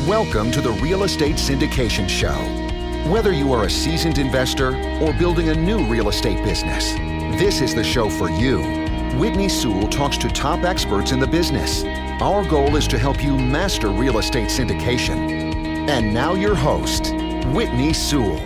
Welcome to the Real Estate Syndication Show. Whether you are a seasoned investor or building a new real estate business, this is the show for you. Whitney Sewell talks to top experts in the business. Our goal is to help you master real estate syndication. And now your host, Whitney Sewell.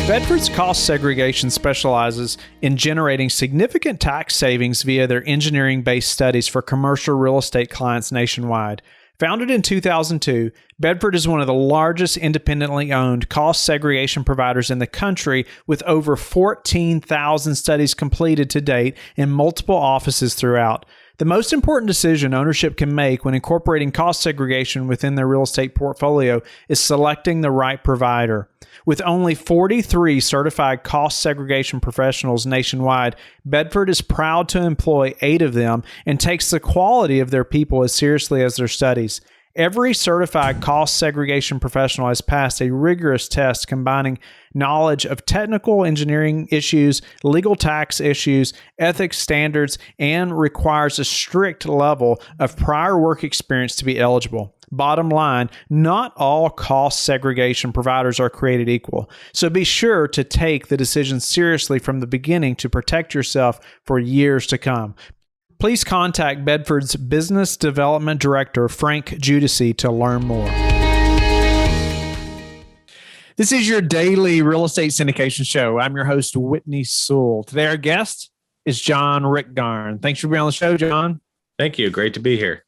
Bedford's Cost Segregation specializes in generating significant tax savings via their engineering-based studies for commercial real estate clients nationwide. Founded in 2002, Bedford is one of the largest independently owned cost segregation providers in the country, with over 14,000 studies completed to date in multiple offices throughout. The most important decision ownership can make when incorporating cost segregation within their real estate portfolio is selecting the right provider. With only 43 certified cost segregation professionals nationwide, Bedford is proud to employ 8 of them and takes the quality of their people as seriously as their studies. Every certified cost segregation professional has passed a rigorous test combining knowledge of technical engineering issues, legal tax issues, ethics standards, and requires a strict level of prior work experience to be eligible. Bottom line, not all cost segregation providers are created equal. So be sure to take the decision seriously from the beginning to protect yourself for years to come. Please contact Bedford's Business Development Director, Frank Judici, to learn more. This is your daily real estate syndication show. I'm your host, Whitney Sewell. Today, our guest is John Rickgarn. Thanks for being on the show, John. Thank you. Great to be here.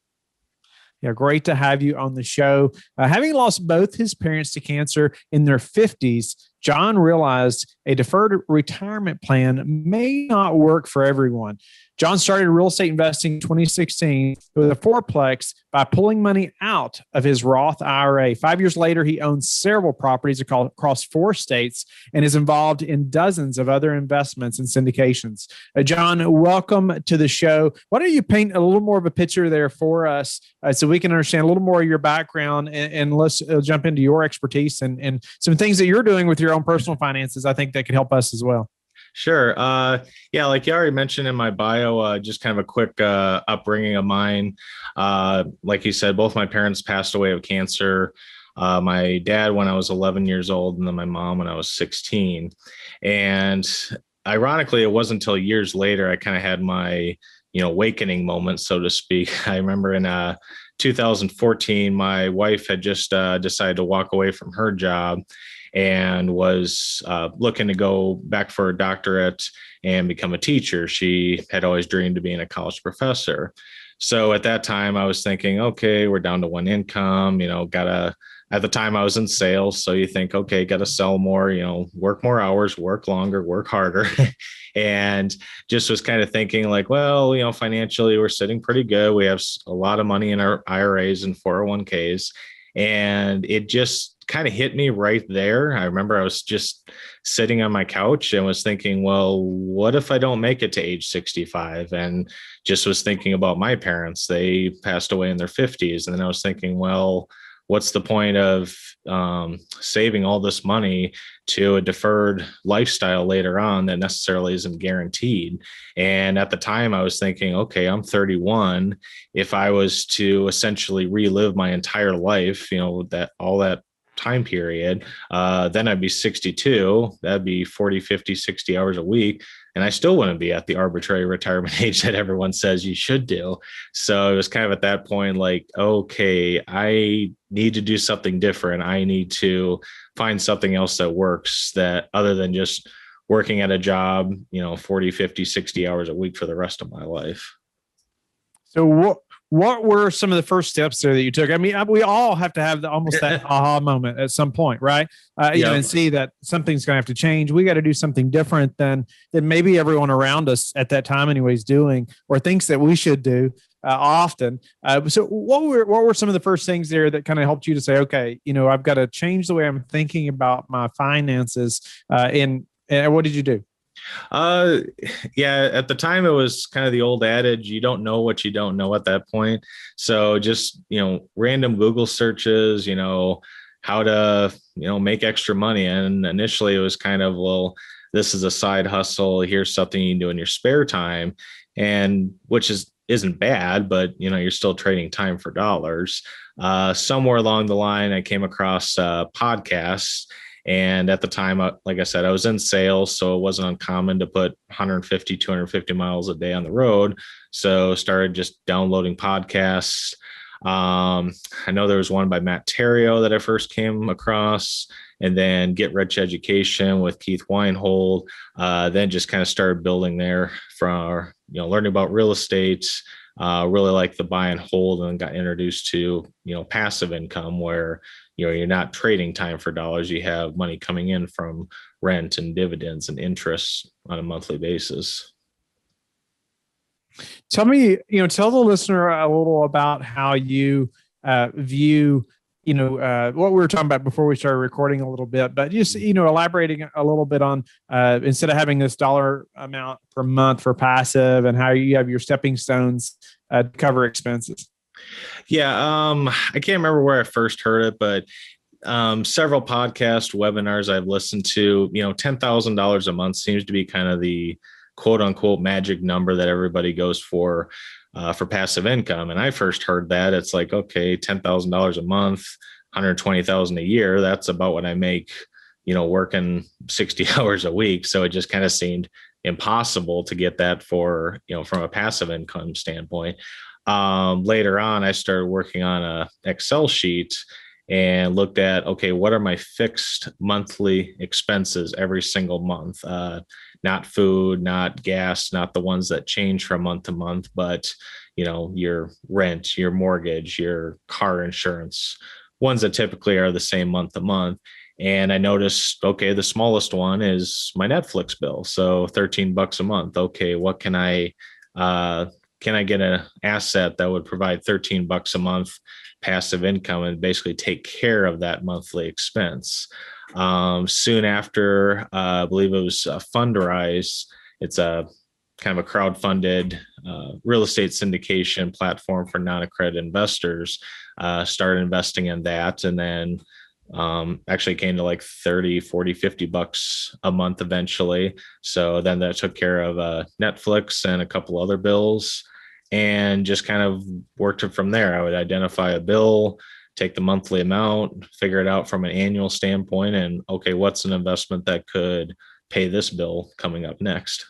Yeah, great to have you on the show. Having lost both his parents to cancer in their 50s, John realized a deferred retirement plan may not work for everyone. John started real estate investing in 2016 with a four-plex by pulling money out of his Roth IRA. 5 years later, he owns several properties across 4 states and is involved in dozens of other investments and syndications. John, welcome to the show. Why don't you paint a little more of a picture there for us so we can understand a little more of your background, and let's jump into your expertise and some things that you're doing with your own personal finances. I think that could help us as well. Sure. Yeah, like you already mentioned in my bio, just kind of a quick upbringing of mine. Like you said, both my parents passed away of cancer. My dad when I was 11 years old, and then my mom when I was 16. And ironically, it wasn't until years later I kind of had my, awakening moment, so to speak. I remember in 2014, my wife had just decided to walk away from her job and was looking to go back for a doctorate and become a teacher. She had always dreamed of being a college professor. So at that time I was thinking, okay, we're down to one income, at the time I was in sales. So you think, okay, got to sell more, work more hours, work longer, work harder. And just was kind of thinking like, well, financially we're sitting pretty good. We have a lot of money in our IRAs and 401ks. And it just kind of hit me right there. I remember I was just sitting on my couch and was thinking, well, what if I don't make it to age 65? And just was thinking about my parents. They passed away in their 50s. And then I was thinking, well, what's the point of saving all this money to a deferred lifestyle later on that necessarily isn't guaranteed? And at the time I was thinking, okay, I'm 31. If I was to essentially relive my entire life, that all that time period, then I'd be 62. That'd be 40, 50, 60 hours a week. And I still wouldn't be at the arbitrary retirement age that everyone says you should do. So it was kind of at that point, like, okay, I need to do something different. I need to find something else that works, that other than just working at a job, 40, 50, 60 hours a week for the rest of my life. So what were some of the first steps there that you took? I mean, we all have to have almost that aha moment at some point, right? And see that something's going to have to change. We got to do something different than maybe everyone around us at that time anyways doing, or thinks that we should do often. So what were some of the first things there that kind of helped you to say, okay, I've got to change the way I'm thinking about my finances, and what did you do? Yeah, at the time it was kind of the old adage, you don't know what you don't know at that point. So just, random Google searches, how to, make extra money. And initially it was kind of, well, this is a side hustle. Here's something you can do in your spare time. And which is isn't bad, but you're still trading time for dollars. Somewhere along the line, I came across podcasts. And at the time, like I said, I was in sales, so it wasn't uncommon to put 150, 250 miles a day on the road. So started just downloading podcasts. I know there was one by Matt Terrio that I first came across, and then Get Rich Education with Keith Weinhold. Then just kind of started building there from, learning about real estate, really like the buy and hold, and got introduced to, passive income where, you're not trading time for dollars. You have money coming in from rent and dividends and interest on a monthly basis. Tell the listener a little about how you view, what we were talking about before we started recording a little bit, but just, elaborating a little bit on, instead of having this dollar amount per month for passive, and how you have your stepping stones to cover expenses. Yeah. I can't remember where I first heard it, but several podcast webinars I've listened to, $10,000 a month seems to be kind of the quote unquote magic number that everybody goes for passive income. And I first heard that it's like, okay, $10,000 a month, 120,000 a year. That's about what I make, working 60 hours a week. So it just kind of seemed impossible to get that for, from a passive income standpoint. Later on, I started working on a Excel sheet and looked at, okay, what are my fixed monthly expenses every single month? Not food, not gas, not the ones that change from month to month, but, your rent, your mortgage, your car insurance, ones that typically are the same month to month. And I noticed, okay, the smallest one is my Netflix bill. So $13 a month. Okay, what can I get an asset that would provide $13 a month passive income and basically take care of that monthly expense? Soon after, I believe it was Fundrise. It's a kind of a crowdfunded real estate syndication platform for non-accredited investors. Started investing in that, and then actually came to like 30, 40, $50 a month eventually. So then that took care of Netflix and a couple other bills, and just kind of worked it from there. I would identify a bill, take the monthly amount, figure it out from an annual standpoint, and okay, what's an investment that could pay this bill coming up next?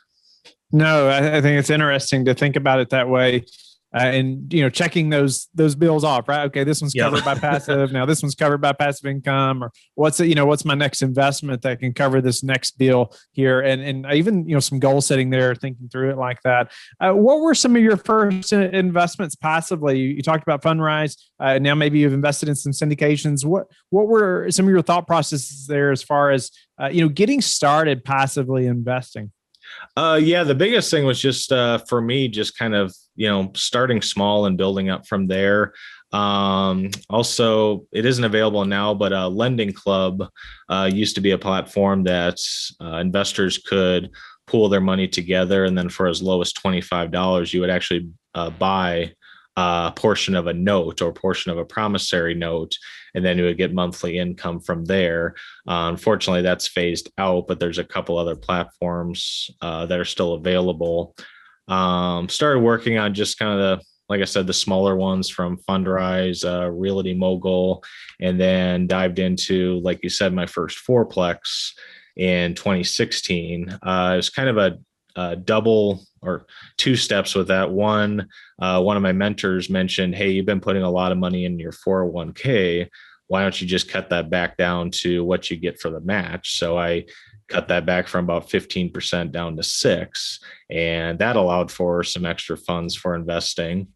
No, I think it's interesting to think about it that way. And checking those bills off, right? Okay, this one's covered by passive. Now this one's covered by passive income, or what's my next investment that can cover this next bill here, and even some goal setting there, thinking through it like that. What were some of your first investments passively? You talked about Fundrise. Now maybe you've invested in some syndications. What were some of your thought processes there as far as getting started passively investing? Yeah, the biggest thing was just for me, just kind of, starting small and building up from there. Also, it isn't available now, but Lending Club used to be a platform that investors could pool their money together. And then for as low as $25, you would actually buy a portion of a note or portion of a promissory note, and then you would get monthly income from there. Unfortunately, that's phased out, but there's a couple other platforms that are still available. Started working on just kind of like I said, the smaller ones from Fundrise, Realty Mogul, and then dived into, like you said, my first four-plex in 2016. It was kind of a double or two steps with that. One of my mentors mentioned, hey, you've been putting a lot of money in your 401k. Why don't you just cut that back down to what you get for the match? So I cut that back from about 15% down to 6%. And that allowed for some extra funds for investing.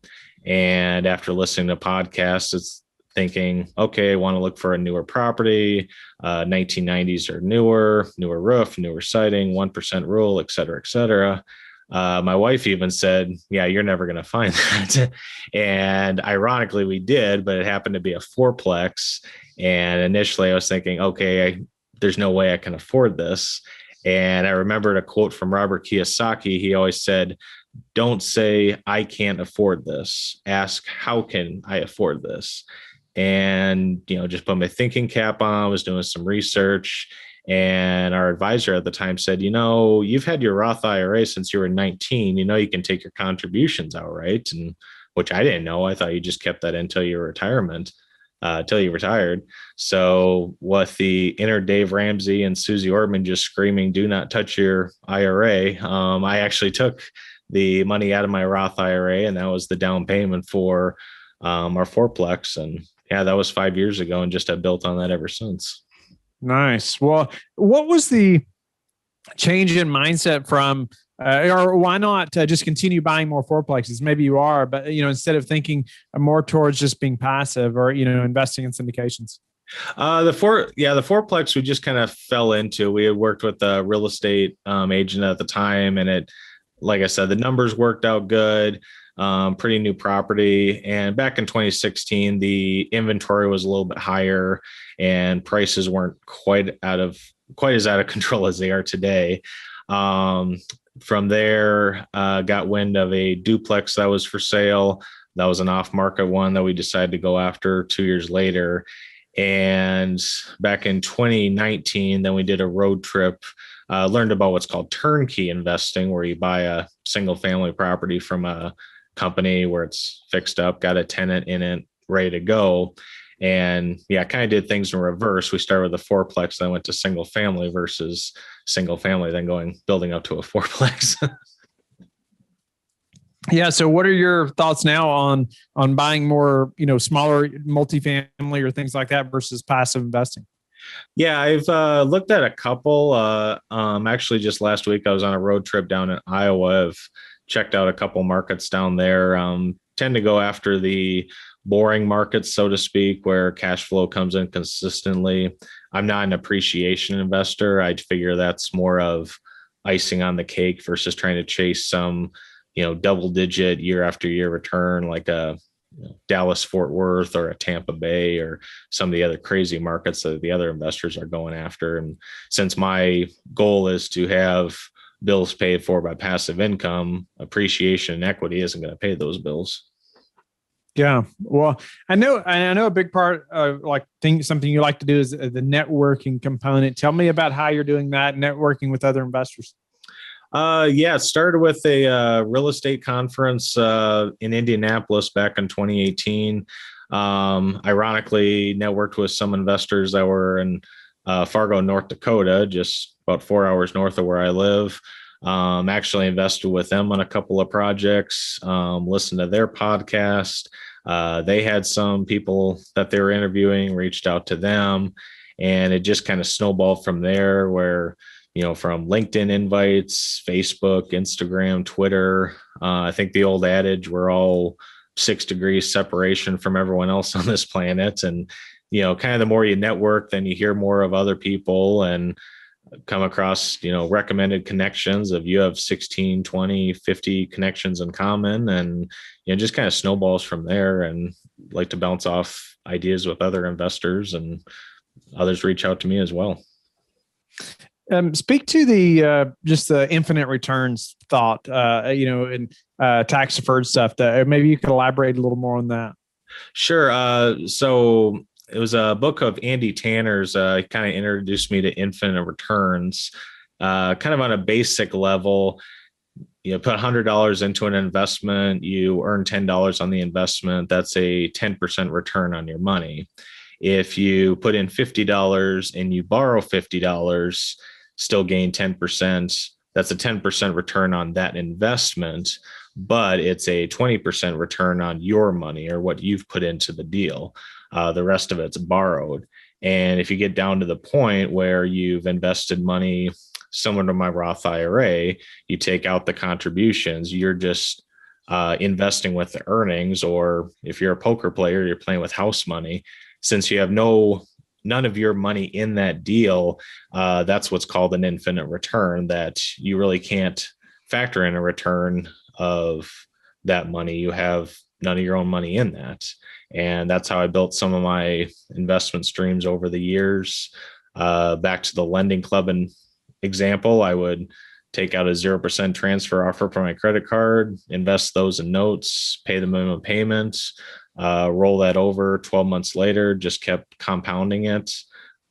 And after listening to podcasts, it's thinking, okay, I want to look for a newer property, 1990s or newer roof, newer siding, 1% rule, et cetera, et cetera. My wife even said, yeah, you're never going to find that. And ironically, we did, but it happened to be a four-plex. And initially I was thinking, okay, there's no way I can afford this. And I remembered a quote from Robert Kiyosaki. He always said, don't say, I can't afford this. Ask, how can I afford this? And, just put my thinking cap on, was doing some research, And our advisor at the time said, you've had your Roth IRA since you were 19, you can take your contributions out, right? And which I didn't know. I thought you just kept that until your retirement, until you retired. So with the inner Dave Ramsey and Susie Ortman just screaming, do not touch your IRA. I actually took the money out of my Roth IRA, and that was the down payment for our four-plex. And yeah, that was 5 years ago, and just have built on that ever since. Nice. Well, what was the change in mindset from, or why not just continue buying more fourplexes? Maybe you are, but instead of thinking more towards just being passive or investing in syndications. The fourplex we just kind of fell into. We had worked with a real estate agent at the time, and it, like I said, the numbers worked out good. Pretty new property. And back in 2016, the inventory was a little bit higher and prices weren't quite as out of control as they are today. From there, got wind of a duplex that was for sale. That was an off-market one that we decided to go after 2 years later. And back in 2019, then we did a road trip, learned about what's called turnkey investing, where you buy a single family property from a company where it's fixed up, got a tenant in it, ready to go. And yeah, kind of did things in reverse. We started with a fourplex, then went to single family versus single family, then building up to a fourplex. Yeah. So what are your thoughts now on buying more, smaller multifamily or things like that versus passive investing? Yeah, I've looked at a couple. Actually, just last week, I was on a road trip down in Iowa. I've checked out a couple markets down there. Tend to go after the boring markets, so to speak, where cash flow comes in consistently. I'm not an appreciation investor. I'd figure that's more of icing on the cake versus trying to chase some, double digit year after year return, like a Dallas, Fort Worth, or a Tampa Bay, or some of the other crazy markets that the other investors are going after. And since my goal is to have bills paid for by passive income, appreciation and equity isn't going to pay those bills. Yeah. Well, I know a big part of something you like to do is the networking component. Tell me about how you're doing that, networking with other investors. It started with a real estate conference in Indianapolis back in 2018. Ironically, networked with some investors that were in Fargo, North Dakota, just about 4 hours north of where I live. Actually invested with them on a couple of projects, listened to their podcast. They had some people that they were interviewing, reached out to them, and it just kind of snowballed from there where, from LinkedIn invites, Facebook, Instagram, Twitter. I think the old adage, we're all 6 degrees separation from everyone else on this planet. And, kind of the more you network, then you hear more of other people and come across, recommended connections of you have 16, 20, 50 connections in common, and, just kind of snowballs from there, and like to bounce off ideas with other investors, and others reach out to me as well. Speak to the just the infinite returns thought, and tax deferred stuff. That maybe you could elaborate a little more on that. Sure. So it was a book of Andy Tanner's. Kind of introduced me to infinite returns. Kind of on a basic level, put $100 into an investment, you earn $10 on the investment. That's a 10% return on your money. If you put in $50 and you borrow $50, still gain 10%. That's a 10% return on that investment, but it's a 20% return on your money or what you've put into the deal. The rest of it's borrowed. And if you get down to the point where you've invested money similar to my Roth IRA, you take out the contributions, you're just investing with the earnings. Or if you're a poker player, you're playing with house money. Since you have none of your money in that deal, that's what's called an infinite return, that you really can't factor in a return of that money. You have none of your own money in that. And that's how I built some of my investment streams over the years. Back to the lending club and example, I would take out a 0% transfer offer from my credit card, invest those in notes, pay the minimum payment, roll that over 12 months later, just kept compounding it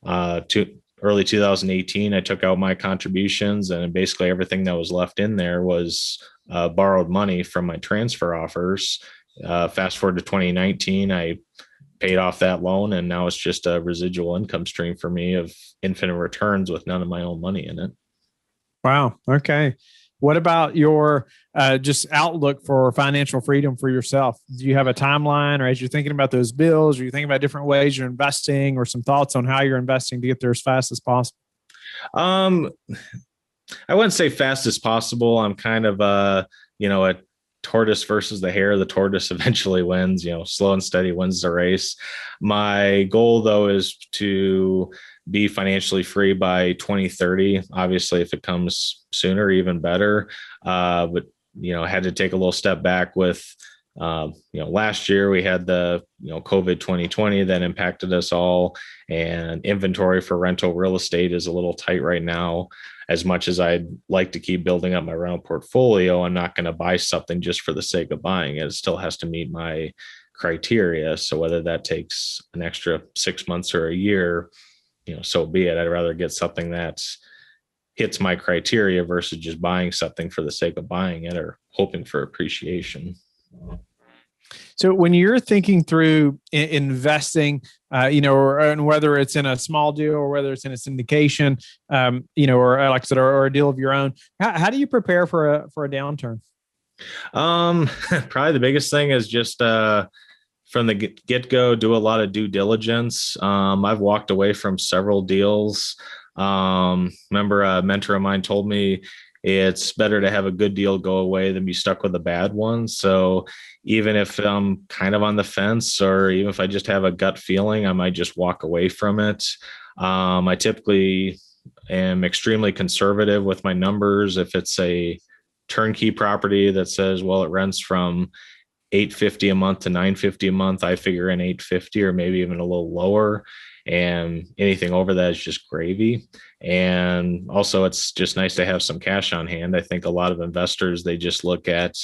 to early 2018, I took out my contributions, and basically everything that was left in there was borrowed money from my transfer offers. Fast forward to 2019, I paid off that loan, and now it's just a residual income stream for me of infinite returns with none of my own money in it. Wow. Okay. What about your just outlook for financial freedom for yourself? Do you have a timeline, or as you're thinking about those bills, or you thinking about different ways you're investing, or some thoughts on how you're investing to get there as fast as possible? Um, I wouldn't say fast as possible. I'm kind of a tortoise versus the hare. The tortoise eventually wins. Slow and steady wins the race. My goal, though, is to be financially free by 2030. Obviously, if it comes sooner, even better. But had to take a little step back with last year we had the COVID 2020 that impacted us all, and inventory for rental real estate is a little tight right now. As much as I'd like to keep building up my rental portfolio, I'm not going to buy something just for the sake of buying it. It still has to meet my criteria. So whether that takes an extra 6 months or a year, so be it. I'd rather get something that hits my criteria versus just buying something for the sake of buying it or hoping for appreciation. So when you're thinking through investing, and whether it's in a small deal or whether it's in a syndication, or like I said, or a deal of your own, how do you prepare for a downturn? Probably the biggest thing is just from the get-go, do a lot of due diligence. I've walked away from several deals. Remember a mentor of mine told me it's better to have a good deal go away than be stuck with a bad one. So even if I'm kind of on the fence, or even if I just have a gut feeling, I might just walk away from it. I typically am extremely conservative with my numbers. If it's a turnkey property that says, well, it rents from $850 a month to $950 a month, I figure in $850 or maybe even a little lower. And anything over that is just gravy. And also, it's just nice to have some cash on hand. I think a lot of investors, they just look at,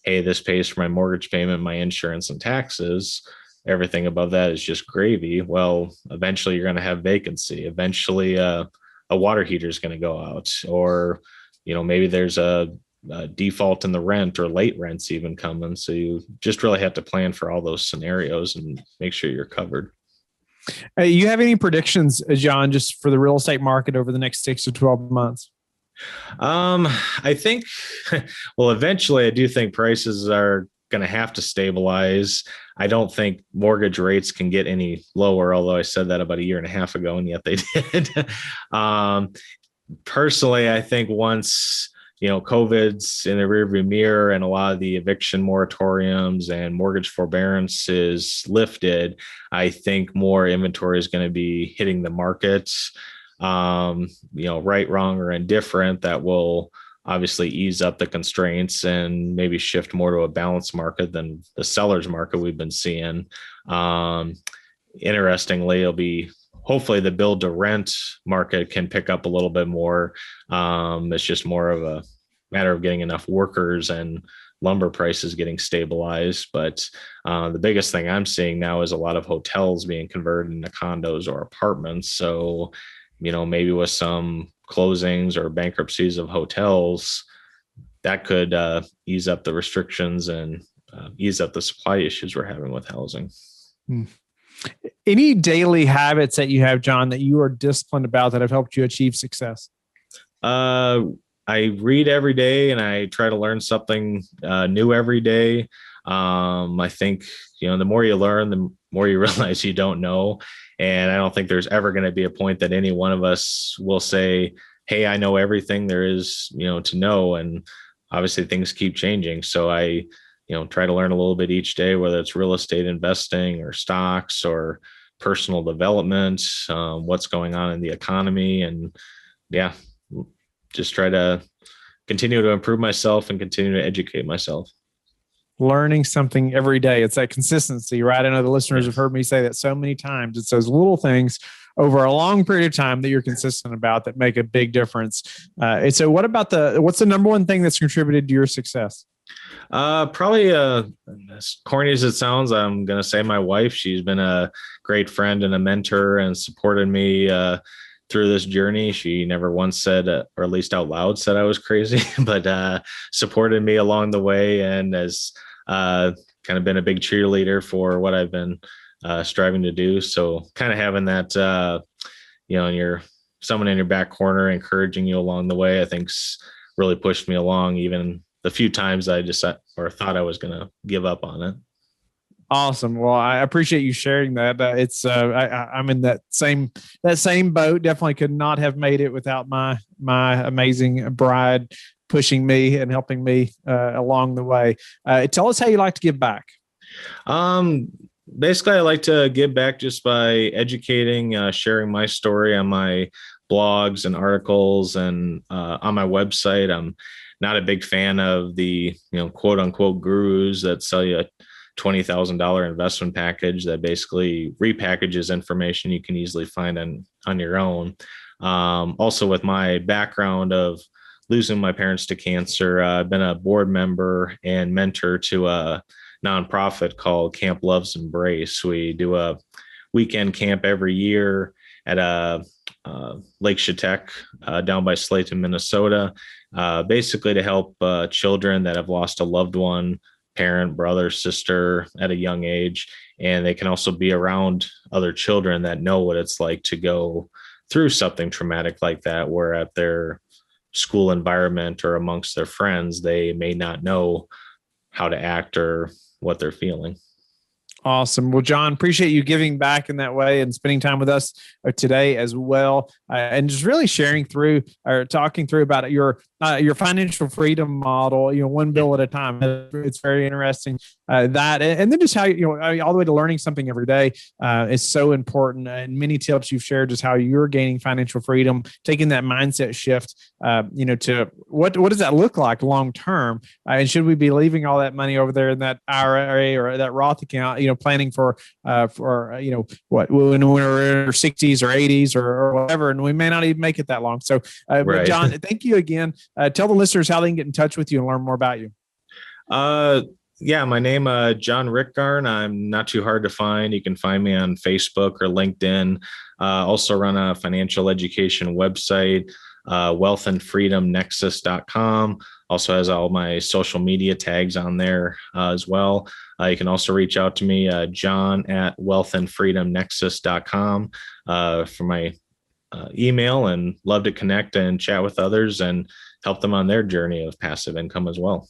hey, this pays for my mortgage payment, my insurance, and taxes. Everything above that is just gravy. Well, eventually you're going to have vacancy. Eventually a water heater is going to go out, or maybe there's a default in the rent, or late rents even coming. So you just really have to plan for all those scenarios and make sure you're covered. You have any predictions, John, just for the real estate market over the next 6 to 12 months? I think, well, eventually I do think prices are going to have to stabilize. I don't think mortgage rates can get any lower, although I said that about a year and a half ago, and yet they did. Personally, I think once COVID's in the rearview mirror and a lot of the eviction moratoriums and mortgage forbearance is lifted, I think more inventory is going to be hitting the market. Right, wrong, or indifferent, that will obviously ease up the constraints and maybe shift more to a balanced market than the seller's market we've been seeing. Interestingly, it'll be hopefully the build to rent market can pick up a little bit more. It's just more of a matter of getting enough workers and lumber prices getting stabilized. But the biggest thing I'm seeing now is a lot of hotels being converted into condos or apartments. So, maybe with some closings or bankruptcies of hotels, that could ease up the restrictions and ease up the supply issues we're having with housing. Any daily habits that you have, John, that you are disciplined about that have helped you achieve success? I read every day, and I try to learn something new every day. I think, the more you learn, the more you realize you don't know. And I don't think there's ever going to be a point that any one of us will say, hey, I know everything there is, to know. And obviously things keep changing. So I, try to learn a little bit each day, whether it's real estate investing or stocks or personal development, what's going on in the economy. And just try to continue to improve myself and continue to educate myself. Learning something every day. It's that consistency, right? I know the listeners have heard me say that so many times. It's those little things over a long period of time that you're consistent about that make a big difference. And so what's the number one thing that's contributed to your success? Probably as corny as it sounds, I'm going to say my wife. She's been a great friend and a mentor and supported me through this journey. She never once said, or at least out loud said I was crazy, but supported me along the way and has kind of been a big cheerleader for what I've been striving to do. So kind of having that, someone in your back corner encouraging you along the way, I think's really pushed me along, even the few times I just thought I was going to give up on it. Awesome. Well, I appreciate you sharing that. I'm in that same boat. Definitely could not have made it without my amazing bride pushing me and helping me along the way. Tell us how you like to give back. Basically, I like to give back just by educating, sharing my story on my blogs and articles and on my website. I'm not a big fan of the quote unquote gurus that sell you a $20,000 investment package that basically repackages information you can easily find on your own. Also, with my background of losing my parents to cancer, I've been a board member and mentor to a nonprofit called Camp Love's Embrace. We do a weekend camp every year at Lake Chetek down by Slayton, Minnesota, basically to help children that have lost a loved one, parent, brother, sister at a young age. And they can also be around other children that know what it's like to go through something traumatic like that, where at their school environment or amongst their friends, they may not know how to act or what they're feeling. Awesome. Well, John, appreciate you giving back in that way and spending time with us today as well, and just really sharing through or talking through about your financial freedom model. One bill at a time. It's very interesting that, and then just how all the way to learning something every day is so important. And many tips you've shared, just how you're gaining financial freedom, taking that mindset shift. To what does that look like long term? And should we be leaving all that money over there in that IRA or that Roth account? Planning for what when we're in our 60s or 80s or whatever, and we may not even make it that long. So, right. But John, thank you again. Tell the listeners how they can get in touch with you and learn more about you. Yeah, my name John Rickgarn. I'm not too hard to find. You can find me on Facebook or LinkedIn. Also run a financial education website, wealthandfreedomnexus.com. Also has all my social media tags on there as well. You can also reach out to me, John at wealthandfreedomnexus.com for my email, and love to connect and chat with others and help them on their journey of passive income as well.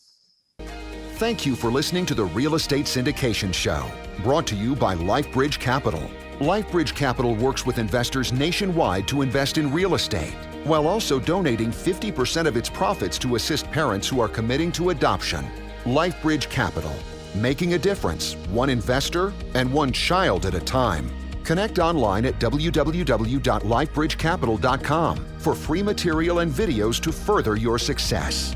Thank you for listening to the Real Estate Syndication Show, brought to you by LifeBridge Capital. LifeBridge Capital works with investors nationwide to invest in real estate, while also donating 50% of its profits to assist parents who are committing to adoption. LifeBridge Capital, making a difference, one investor and one child at a time. Connect online at www.lifebridgecapital.com for free material and videos to further your success.